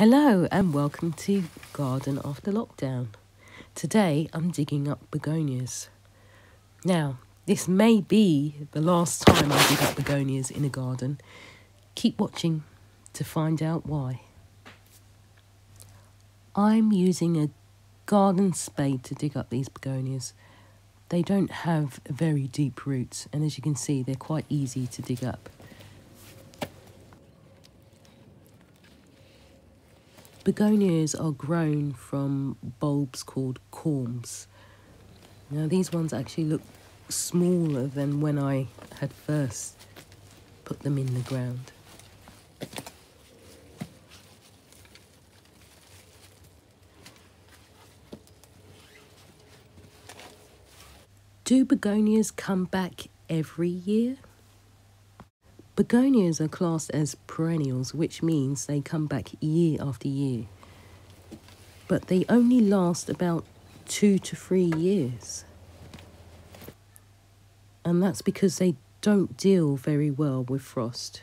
Hello and welcome to Garden After Lockdown. Today I'm digging up begonias. Now, this may be the last time I dig up begonias in a garden. Keep watching to find out why. I'm using a garden spade to dig up these begonias. They don't have very deep roots, and as you can see, they're quite easy to dig up. Begonias are grown from bulbs called corms. Now these ones actually look smaller than when I had first put them in the ground. Do begonias come back every year? Begonias are classed as perennials, which means they come back year after year. But they only last about 2 to 3 years. And that's because they don't deal very well with frost.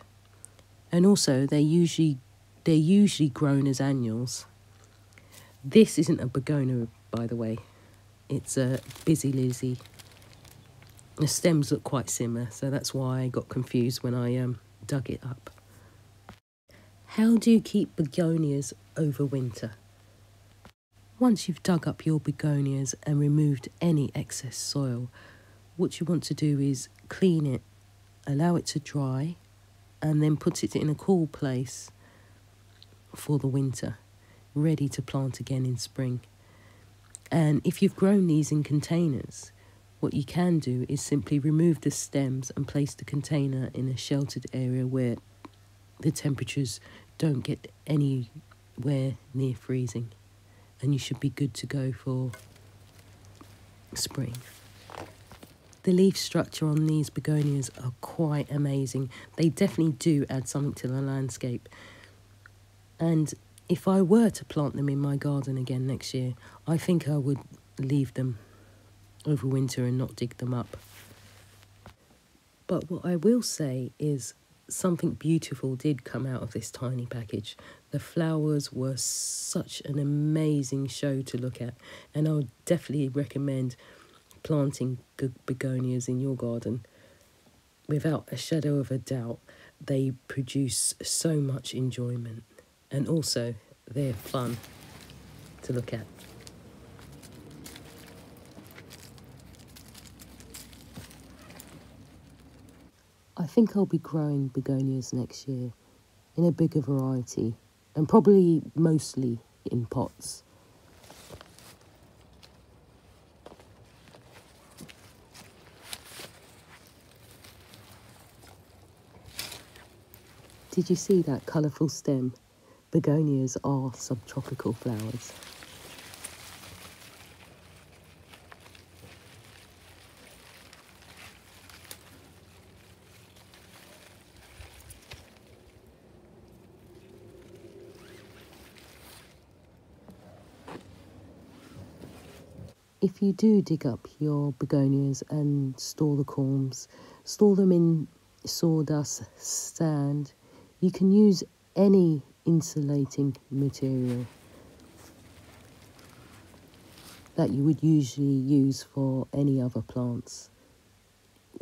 And also they're usually grown as annuals. This isn't a begonia, by the way. It's a busy lizzie. The stems look quite similar, so that's why I got confused when I dug it up. How do you keep begonias over winter? Once you've dug up your begonias and removed any excess soil, what you want to do is clean it, allow it to dry, and then put it in a cool place for the winter, ready to plant again in spring. And if you've grown these in containers, what you can do is simply remove the stems and place the container in a sheltered area where the temperatures don't get anywhere near freezing. And you should be good to go for spring. The leaf structure on these begonias are quite amazing. They definitely do add something to the landscape. And if I were to plant them in my garden again next year, I think I would leave them over winter and not dig them up. But what I will say is something beautiful did come out of this tiny package. The flowers were such an amazing show to look at, and I would definitely recommend planting begonias in your garden. Without a shadow of a doubt, they produce so much enjoyment, and also they're fun to look at. I think I'll be growing begonias next year in a bigger variety and probably mostly in pots. Did you see that colourful stem? Begonias are subtropical flowers. If you do dig up your begonias and store the corms, store them in sawdust, sand. You can use any insulating material that you would usually use for any other plants.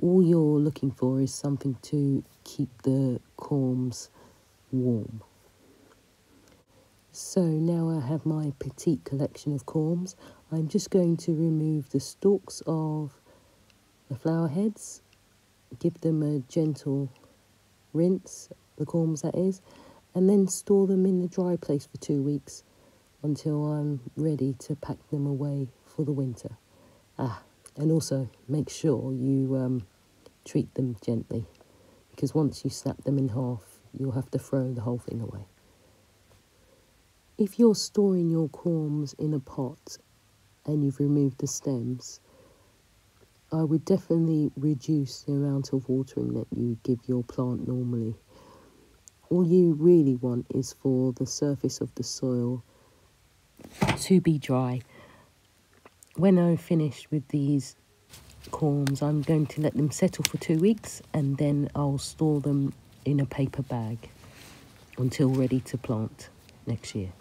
All you're looking for is something to keep the corms warm. So now I have my petite collection of corms. I'm just going to remove the stalks of the flower heads, give them a gentle rinse, the corms that is, and then store them in the dry place for 2 weeks until I'm ready to pack them away for the winter. And also make sure you treat them gently, because once you snap them in half, you'll have to throw the whole thing away. If you're storing your corms in a pot and you've removed the stems, I would definitely reduce the amount of watering that you give your plant normally. All you really want is for the surface of the soil to be dry. When I'm finished with these corms, I'm going to let them settle for 2 weeks, and then I'll store them in a paper bag until ready to plant. next year.